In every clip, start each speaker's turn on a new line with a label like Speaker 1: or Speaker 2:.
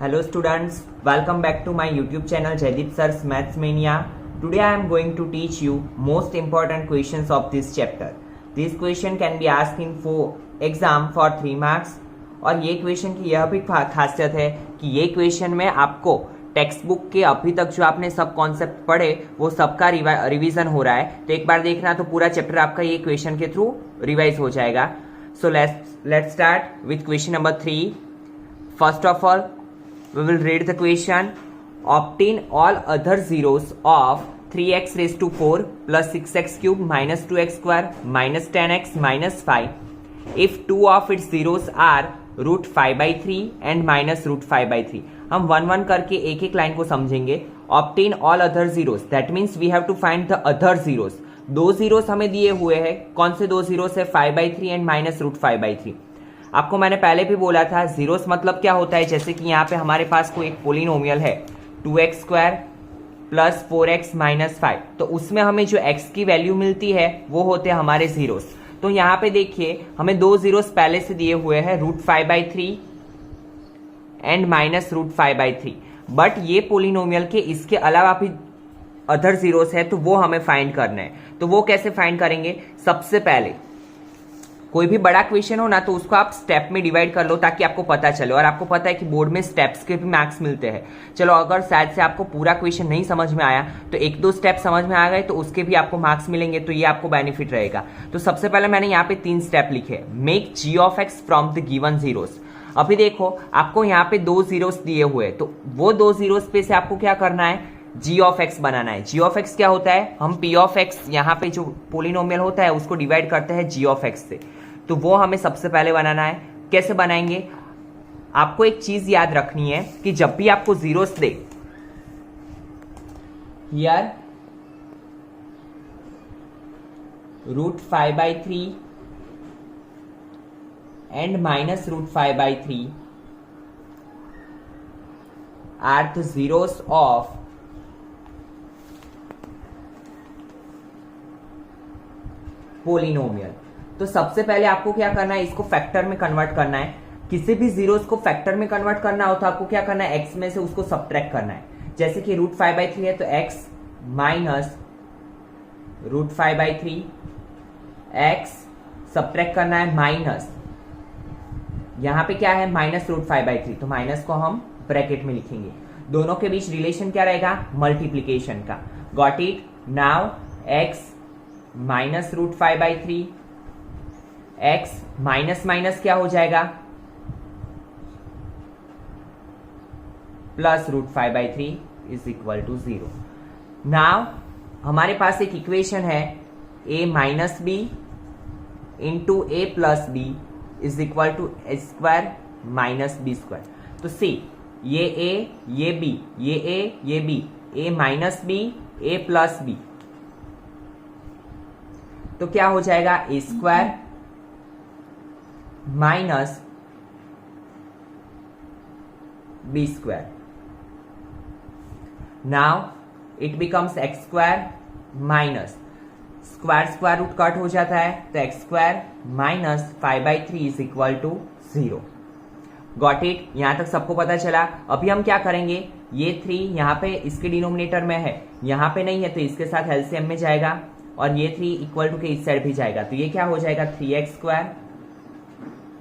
Speaker 1: Hello students, welcome back to my YouTube channel Jaideep Sir's Maths Mania. Today I am going to teach you most important questions of this chapter. This question can be asked in exam for 3 marks. और ये question की यह भी खासियत है कि ये question में आपको टेक्स्ट बुक के अभी तक जो आपने सब कॉन्सेप्ट पढ़े वो सबका रिवीजन हो रहा है. तो एक बार देखना तो पूरा चैप्टर आपका ये क्वेश्चन के थ्रू रिवाइज हो जाएगा. So let's start with question number 3. First of all we will read the question. Obtain all other zeros of 3x raised to 4 plus 6x cube minus 2x square minus 10x minus 5 if two of its zeros are root 5 by 3 and minus root 5 by 3. हम one one करके एक एक line को समझेंगे. Obtain all other zeros, that means we have to find the other zeros. दो zeros हमें दिए हुए हैं. कौन से दो जीरोस है? 5 by 3 and minus root 5 by 3. आपको मैंने पहले भी बोला था जीरोस मतलब क्या होता है. जैसे कि यहाँ पे हमारे पास कोई एक पोलिनोमियल है 2x square plus 4x minus 5, तो उसमें हमें जो x की वैल्यू मिलती है वो होते हैं हमारे जीरोस. तो यहाँ पे देखिए हमें दो जीरोस पहले से दिए हुए हैं root 5 by 3 and minus root 5 by 3. But ये पोलिनोमियल के इसके अलावा भी अदर जीरोस है तो वो हमें फाइंड करना है. तो वो कैसे फाइंड करेंगे? सबसे पहले कोई भी बड़ा क्वेश्चन हो ना तो उसको आप स्टेप में डिवाइड कर लो ताकि आपको पता चले. और आपको पता है कि बोर्ड में स्टेप्स के भी मार्क्स मिलते हैं. चलो अगर शायद से आपको पूरा क्वेश्चन नहीं समझ में आया तो एक दो स्टेप समझ में आ गए तो उसके भी आपको मार्क्स मिलेंगे. तो ये आपको बेनिफिट रहेगा. तो सबसे पहले मैंने यहाँ पे 3 स्टेप लिखे. Make g of x from the given zeros. अभी देखो आपको यहाँ पे दो जीरोस दिए हुए तो वो दो जीरोस पे से आपको क्या करना है? जी ऑफ एक्स बनाना है. जी ऑफ एक्स क्या होता है? हम पी ऑफ एक्स यहाँ पे जो पोलिनोमियल होता है उसको डिवाइड करते हैं जी ऑफ एक्स से. तो वो हमें सबसे पहले बनाना है. कैसे बनाएंगे? आपको एक चीज याद रखनी है कि जब भी आपको zeros they're root 5 by 3 and minus root 5 by 3 are the zeros of polynomial. तो सबसे पहले आपको क्या करना है? इसको फैक्टर में कन्वर्ट करना है. किसी भी जीरोस को फैक्टर में कन्वर्ट करना हो तो आपको क्या करना है? एक्स में से उसको सब्ट्रैक्ट करना है. जैसे कि रूट 5 by 3 है तो x minus root 5 by 3 x subtract करना है माइनस यहां पे क्या है? Minus root 5 by 3. तो माइनस को हम ब्रैकेट में लिखेंगे. दोनों के बीच रिलेशन क्या रहेगा? मल्टीप्लीकेशन का. Got it? Now x minus root 5 by 3 x minus minus क्या हो जाएगा? Plus root 5 by 3 is equal to 0. Now हमारे पास एक इक्वेशन है a minus b into a plus b is equal to a square minus B square. तो see ये a ये b ये a ये b a minus B a plus B तो क्या हो जाएगा? A square minus B square. Now it becomes X square minus square square root cut हो जाता है तो X square minus 5 by 3 is equal to 0. Got it? यहां तक सबको पता चला. अभी हम क्या करेंगे? ये 3 यहां पे इसके डिनोमिनेटर में है, यहां पे नहीं है तो इसके साथ एलसीएम में जाएगा और ये 3 इक्वल टू के इस साइड भी जाएगा. तो ये क्या हो जाएगा? 3x square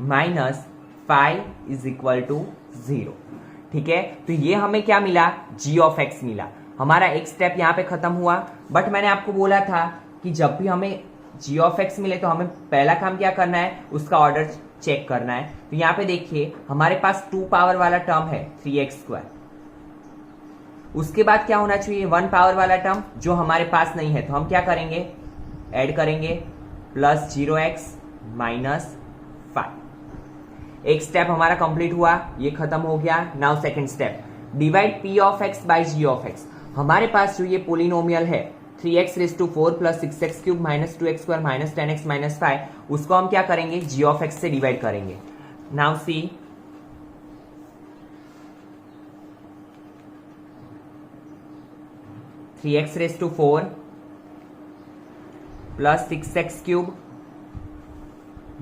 Speaker 1: minus 5 is equal to 0. ठीक है. तो ये हमें क्या मिला? जी ऑफ एक्स मिला. हमारा एक स्टेप यहाँ पे खत्म हुआ. बट मैंने आपको बोला था कि जब भी हमें जी ऑफ एक्स मिले तो हमें पहला काम क्या करना है? उसका ऑर्डर चेक करना है. तो यहाँ पे देखिए हमारे पास 2 पावर वाला टर्म है 3x स्क्वायर. उसके बाद क्या होना चाहिए? 1 पावर वाला टर्म जो हमारे पास नहीं है. तो हम क्या करेंगे? ऐड करेंगे प्लस 0x माइनस 5. एक स्टेप हमारा कंप्लीट हुआ, ये खत्म हो गया. Now second step, divide p of x by g of x. हमारे पास जो ये पोलिनोमियल है 3x raise to 4 plus 6x cube minus 2x square minus 10x minus 5 उसको हम क्या करेंगे? g ऑफ x से डिवाइड करेंगे. Now see 3x raise to 4 plus 6x cube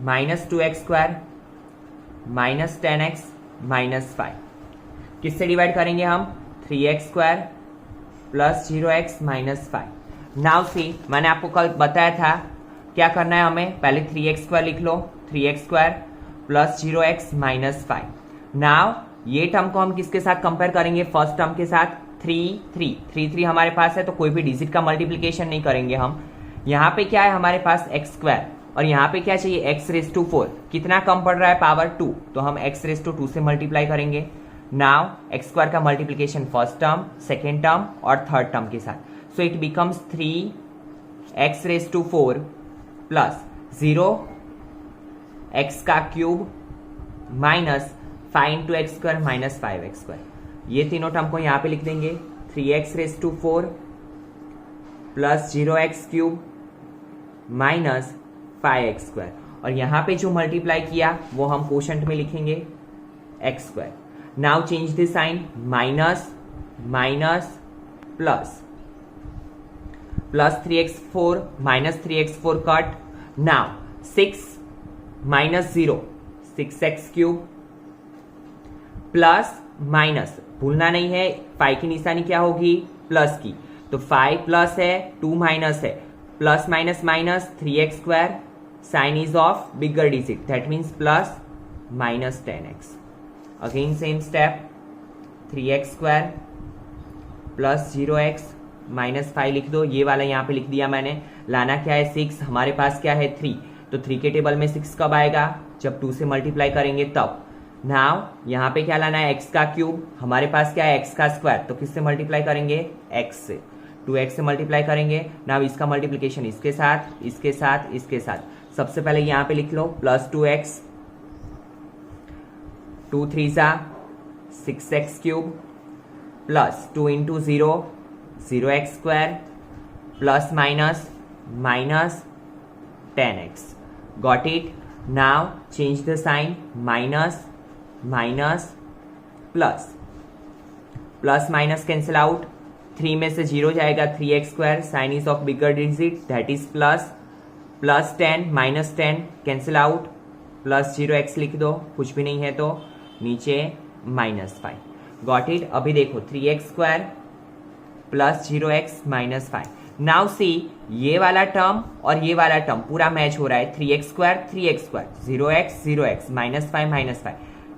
Speaker 1: minus 2x square minus 10x minus 5. किससे divide करेंगे हम? 3x² plus 0x minus 5। Now see, मैंने आपको कल बताया था क्या करना है हमें। पहले 3x² लिख लो, 3x² plus 0x minus 5। Now ये टर्म को हम किसके साथ कंपेयर करेंगे? फर्स्ट टर्म के साथ। 3 हमारे पास है तो कोई भी डिजिट का मल्टीप्लीकेशन नहीं करेंगे हम। यहाँ पे क्या है हमारे पास? x² और यहाँ पे क्या चाहिए? x⁴। कितना कम पड़ रहा है? पावर 2, तो हम x⁴ से मल्टीप्लाई करेंगे। नाउ x² का multiplication first term, second term और थर्ड टर्म के साथ। So it becomes 3x⁴ plus 0x³ minus 5 × x² minus 5x²। ये तीनों टर्म को यहाँ पे लिख देंगे। 3x⁴ plus 0x³ minus 5x²। और यहाँ पे जो मल्टीप्लाई किया वो हम कोशेंट में लिखेंगे x²। Now change the sign, minus minus plus 3x4 minus 3x4 cut. Now 6 minus 0 6x³ plus minus, भूलना नहीं है 5 की निशानी क्या होगी? प्लस की। तो 5 प्लस है, 2 माइनस है, plus minus minus 3x², sign is of bigger digit, that means plus minus 10x। Again same step, 3x² plus 0x minus 5 लिख दो। ये वाला यहाँ पे लिख दिया मैंने। लाना क्या है? 6, हमारे पास क्या है? 3। तो 3 के टेबल में 6 कब आएगा? जब 2 से मल्टीप्लाई करेंगे तब। नाउ यहाँ पे क्या लाना है? x³ हमारे पास क्या है? x²। तो किससे मल्टीप्लाई करेंगे? x से। 2x से मल्टीप्लाई करेंगे। नाउ इसका मल्टीप्लिकेशन इसके साथ, इसके साथ, इसके साथ। सबसे पहले यहाँ पे लिख लो plus 2x, 2 3 6x³ plus 2 × 0 0x² plus minus minus 10x। Got it? Now change the sign, minus minus plus, plus minus cancel out, 3 में से 0 जाएगा, 3x², sign is of bigger digit, that is plus 10 minus 10 cancel out, plus 0x लिख दो, कुछ भी नहीं है तो नीचे माइनस 5। Got it? अभी देखो 3x² plus 0x minus 5। Now see, ये वाला टर्म और ये वाला टर्म पूरा मैच हो रहा है। 3x², 0x minus 5।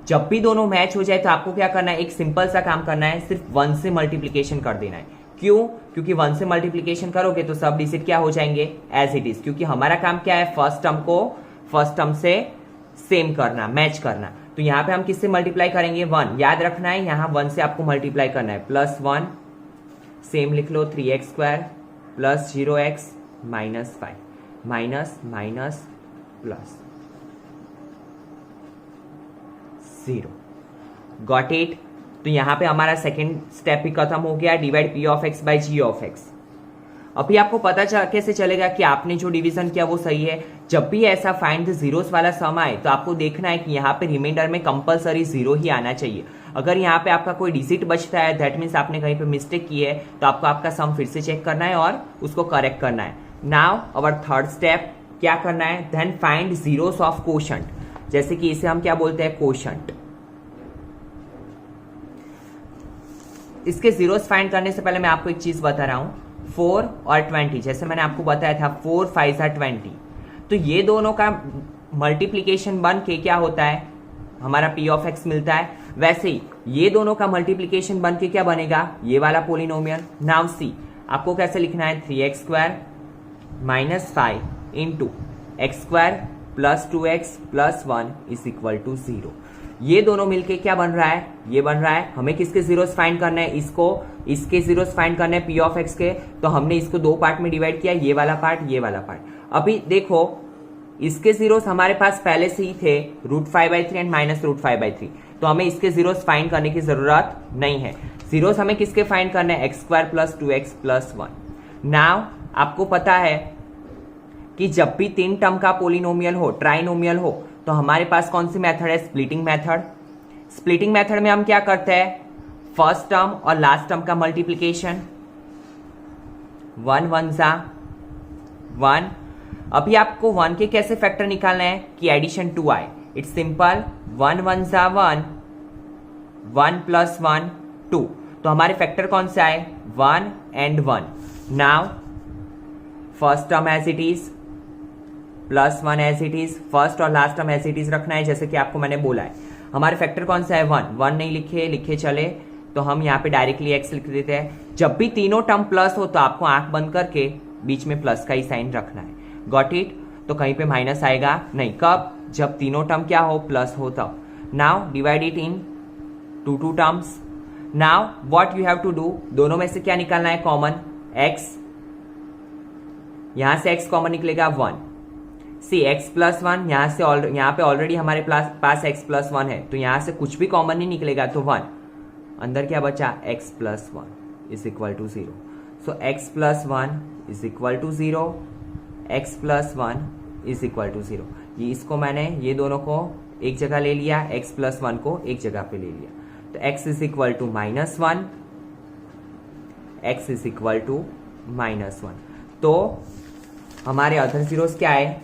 Speaker 1: जब भी दोनों मैच हो जाए तो आपको क्या करना है? एक सिंपल सा काम करना है, सिर्फ 1 से मल्टीप्लीकेशन कर देना है। क्यों? क्योंकि 1 से मल्टीप्लीकेशन करोगे तो सब डिजिट क्या हो जाएंगे? As it is. क्योंकि हमारा काम क्या है? फर्स्ट टर्म को फर्स्ट टर्म से सेम करना, मैच करना। तो यहाँ पे हम किससे मल्टीप्लाई करेंगे? 1। याद रखना है यहाँ 1 से आपको मल्टीप्लाई करना है। प्लस 1, सेम लिख लो, 3x² plus 0x minus 5, minus minus plus 0। Got it? तो यहाँ पे हमारा सेकेंड स्टेप भी खत्म हो गया, डिवाइड p(x) बाई g(x). अभी आपको पता कैसे चलेगा कि आपने जो डिवीजन किया वो सही है? जब भी ऐसा फाइंड द जीरोस वाला सम आए तो आपको देखना है कि यहाँ पे रिमाइंडर में कंपलसरी 0 ही आना चाहिए। अगर यहाँ पे आपका कोई डिजिट बचता है, दैट मीन्स आपने कहीं पे मिस्टेक की है, तो आपको आपका सम फिर से चेक करना है और उसको करेक्ट करना है। नाउ अवर थर्ड स्टेप क्या करना है? Then find zeros of quotient. जैसे कि इसे हम क्या बोलते हैं? कोशंट। इसके जीरोस फाइंड करने से पहले मैं आपको एक चीज बता रहा हूं, 4 और 20। जैसे मैंने आपको बताया था 4 5 20, तो ये दोनों का मल्टीप्लीकेशन बन के क्या होता है? हमारा p(x) मिलता है। वैसे ही ये दोनों का मल्टीप्लीकेशन बन के क्या बनेगा? ये वाला पोलिनोमियल। नाउ सी, आपको कैसे लिखना है? 3x² minus 5 into x² plus 2x plus 1 is equal to 0। ये दोनों मिलके क्या बन रहा है? ये बन रहा है। हमें किसके जीरोस फाइंड करना है? इसके जीरोस फाइंड करना है p(x) के। तो हमने इसको 2 पार्ट में डिवाइड किया, ये वाला पार्ट, ये वाला पार्ट। अभी देखो इसके जीरोस हमारे पास पहले से ही थे, √5/3 एंड माइनस √5/3, तो हमें इसके जीरोस फाइंड करने की जरूरत नहीं है। जीरोस हमें किसके फाइंड करना है? x² plus 2x plus 1। Now आपको पता है कि जब भी 3 टर्म का पोलिनोमियल हो, ट्राइनोमियल हो, तो हमारे पास कौन सी मेथड है? Splitting method. स्प्लिटिंग मेथड में हम क्या करते हैं? फर्स्ट टर्म और लास्ट टर्म का मल्टीप्लीकेशन, 1 1 सा 1। अभी आपको 1 के कैसे फैक्टर निकालना है कि एडिशन 2 आए? इट्स सिंपल, 1 1 सा 1, 1 + 1 2, तो हमारे फैक्टर कौन से आए 1 and 1. Now first term as it is plus 1 as it is, first और last term as it is रखना है जैसे कि आपको मैंने बोला है. हमारे फैक्टर कौन सा है 1 नहीं लिखे चले तो हम यहाँ पे डायरेक्टली x लिख देते हैं. जब भी तीनों टर्म प्लस हो तो आपको आंख बंद करके बीच में प्लस का ही साइन रखना है. Got it. तो कहीं पे माइनस आएगा नहीं. कब? जब तीनों टर्म क्या हो प्लस हो तब. Now divide it in two terms. Now what you have to do, दोनों में से क्या निकालना है कॉमन x. यहां से x कॉमन निकलेगा 1. सी x + 1, यहाँ पे ऑलरेडी हमारे पास x + 1 है तो यहां से कुछ भी कॉमन नहीं निकलेगा तो 1. अंदर क्या बचा x + 1 is equal to 0. So x + 1 is equal to 0, x + 1 is equal to 0. ये इसको मैंने ये दोनों को एक जगह ले लिया, x + 1 को एक जगह पे ले लिया. तो x is equal to -1, x is equal to -1. तो हमारे अदर जीरोस क्या है?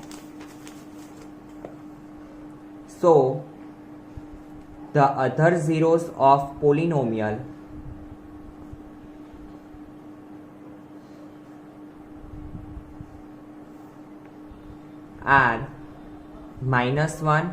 Speaker 1: सो the other zeros of polynomial are -1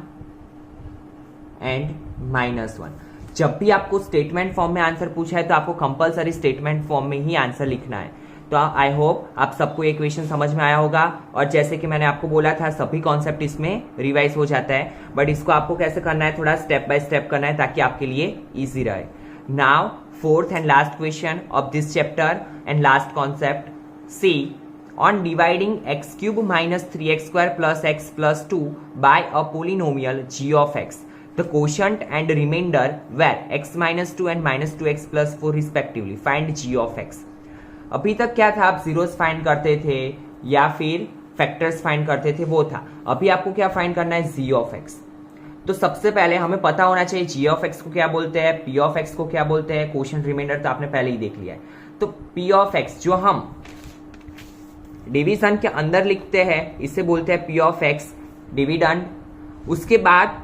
Speaker 1: and -1. जब भी आपको स्टेटमेंट फॉर्म में आंसर पूछा है तो आपको कंपलसरी स्टेटमेंट फॉर्म में ही आंसर लिखना है. तो आई होप आप सबको ये क्वेश्चन समझ में आया होगा. और जैसे कि मैंने आपको बोला था सभी कॉन्सेप्ट इसमें रिवाइज हो जाता है, बट इसको आपको कैसे करना है थोड़ा स्टेप बाय स्टेप करना है ताकि आपके लिए इजी रहे. Now fourth and last question of this chapter and last concept. See on dividing x³ - 3x² + x + 2 by a polynomial g of x, the quotient and remainder were x - 2 and -2x + 4 respectively. Find g of x. अभी तक क्या था, आप zeros find करते थे या फिर factors find करते थे, वो था. अभी आपको क्या फाइंड करना है g of x. तो सबसे पहले हमें पता होना चाहिए g of x को क्या बोलते हैं, p of x को क्या बोलते हैं, क्वोशिएंट रिमाइंडर तो आपने पहले ही देख लिया है. तो p of x जो हम डिवीजन के अंदर लिखते हैं इसे बोलते हैं p of x डिविडेंड. उसके बाद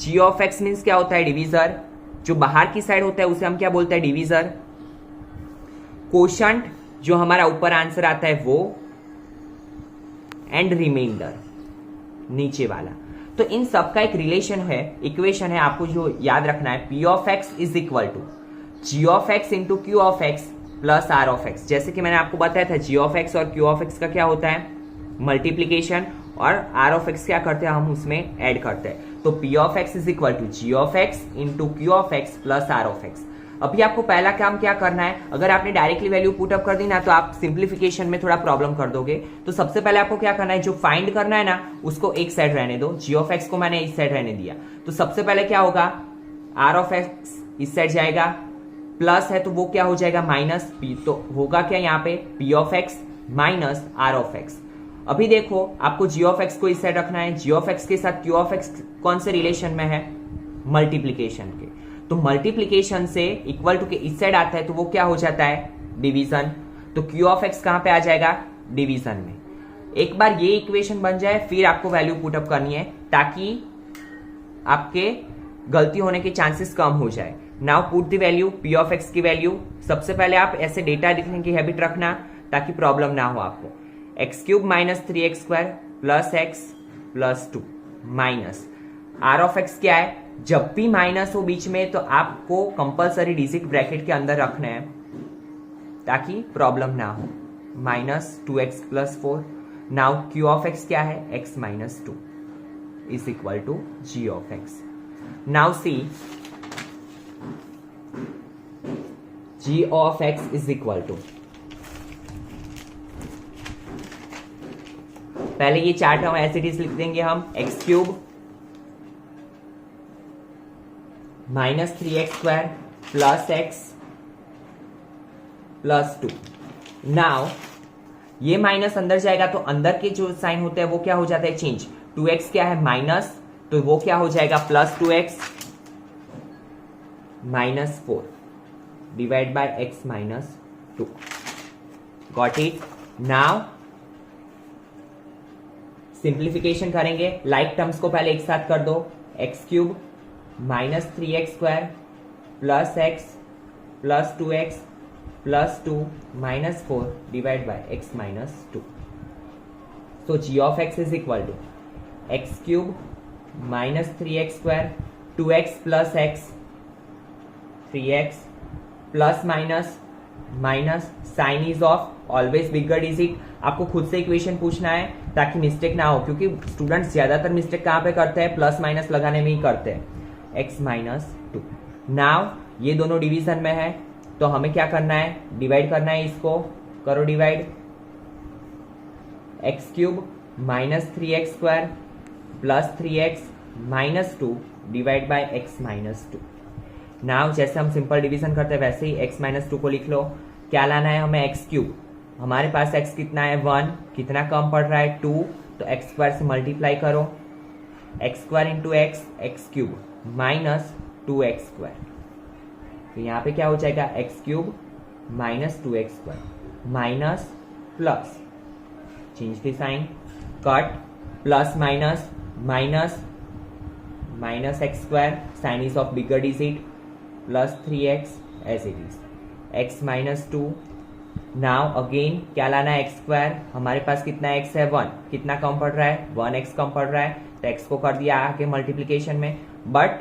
Speaker 1: g of x मीन्स क्या होता है डिवीजर. जो बाहर की साइड होता है उसे हम क्या बोलते हैं डिवीजर. क्वोशंट जो हमारा ऊपर आंसर आता है वो, एंड रिमाइंडर नीचे वाला. तो इन सब का एक रिलेशन है, इक्वेशन है, आपको जो याद रखना है p of x is equal to g of x into q of x plus r of x. जैसे कि मैंने आपको बताया था g of x और q of x का क्या होता है मल्टीप्लीकेशन, और r of x क्या करते हैं हम उसमें ऐड करते हैं. तो p of x is equal to g of x into q of x plus r of x. अभी आपको पहला काम क्या करना है, अगर आपने डायरेक्टली वैल्यू पुट अप कर दी ना तो आप सिंप्लीफिकेशन में थोड़ा प्रॉब्लम कर दोगे. तो सबसे पहले आपको क्या करना है, जो फाइंड करना है ना उसको एक साइड रहने दो. g of x को मैंने इस साइड रहने दिया. तो सबसे पहले क्या होगा, r of x इस साइड जाएगा, प्लस है तो वो क्या हो जाएगा माइनस p. तो होगा क्या यहाँ पे p of x minus r of x. अभी देखो आपको g of x को इस साइड रखना है. g of x के साथ q of x कौन से रिलेशन में है, मल्टीप्लीकेशन के. तो मल्टीप्लीकेशन से इक्वल टू के इस साइड आता है तो वो क्या हो जाता है डिवीजन. तो q of x कहां पे आ जाएगा डिवीजन में. एक बार ये इक्वेशन बन जाए फिर आपको वैल्यू पुट अप करनी है ताकि आपके गलती होने के चांसेस कम हो जाए. Now put the value p of x की वैल्यू. सबसे पहले आप ऐसे डेटा लिखने की हैबिट रखना ताकि प्रॉब्लम ना हो आपको. x³ - 3x² plus x plus 2 minus r of x क्या है, जब भी माइनस हो बीच में तो आपको कंपलसरी डिजिट ब्रैकेट के अंदर रखना है ताकि प्रॉब्लम ना हो. -2x + 4. Now q of x क्या है, x - 2 is equal to g of x. Now see g of x is equal to, पहले ये चार टर्म ऐसे लिख देंगे हम, x³ - 3x² plus x plus 2. Now ये माइनस अंदर जाएगा तो अंदर के जो साइन होते हैं वो क्या हो जाता है चेंज. 2x क्या है माइनस, तो वो क्या हो जाएगा plus 2x - 4 divide by x - 2. Got it. Now simplification करेंगे. लाइक टर्म्स को पहले एक साथ कर दो. x³ - 3x² plus x plus 2x plus 2 minus 4 divide by x minus 2. So g of x is equal to x cube minus 3x square 2x plus x 3x plus minus minus sign is of always bigger digit. आपको खुद से equation पूछना है ताकि mistake ना हो, क्योंकि students ज्यादातर मिस्टेक कहाँ पे करते हैं, प्लस माइनस लगाने में ही करते हैं. x minus 2. नाउ ये दोनों डिवीजन में है तो हमें क्या करना है, डिवाइड करना है. इसको करो divide. X cube minus 3x square plus 3x minus 2 divide by x minus 2. Now जैसे हम सिंपल डिवीजन करते हैं वैसे ही x माइनस 2 को लिख लो. क्या लाना है हमें, एक्स क्यूब. हमारे पास x कितना है 1, कितना कम पड़ रहा है 2, तो x स्क्वायर से मल्टीप्लाई करो. X square into x cube minus 2x square. तो यहाँ पे क्या हो जाएगा, x cube minus 2x square minus plus change the sign cut plus minus minus minus x square sign is of bigger digit plus 3x as it is x minus 2. Now again क्या लाना है, x square. हमारे पास कितना x है 1, कितना कम पड़ रहा है 1x कम पड़ रहा है, तो x को कर दिया आगे मल्टीप्लीकेशन में. बट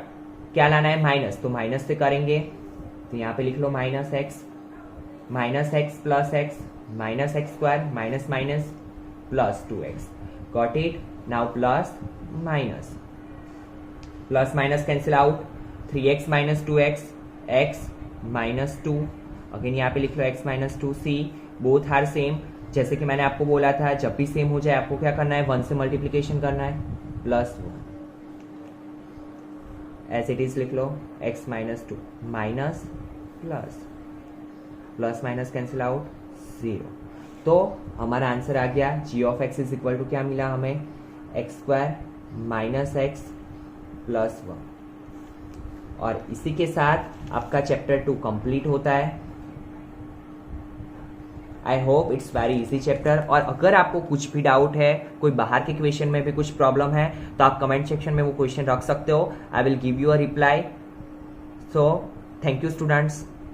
Speaker 1: क्या लाना है माइनस, तो माइनस से करेंगे. तो यहाँ पे लिख लो minus x plus X minus x square minus minus plus 2x. Got it. Now plus minus cancel out. 3x minus 2x x minus 2. Again यहाँ पे लिख लो x minus 2. See both are same. जैसे कि मैंने आपको बोला था जब भी सेम हो जाए आपको क्या करना है, 1 से मल्टीप्लीकेशन करना है प्लस 1 एज इट इज लिख लो. x minus 2 minus plus minus cancel out 0. तो हमारा आंसर आ गया g of x is equal to क्या मिला हमें, x square minus x plus 1. और इसी के साथ आपका चैप्टर 2 कंप्लीट होता है. I hope it's very easy chapter. और अगर आपको कुछ भी डाउट है, कोई बाहर के क्वेश्चन में भी कुछ प्रॉब्लम है, तो आप कमेंट सेक्शन में वो क्वेश्चन रख सकते हो. I will give you a reply. So thank you students.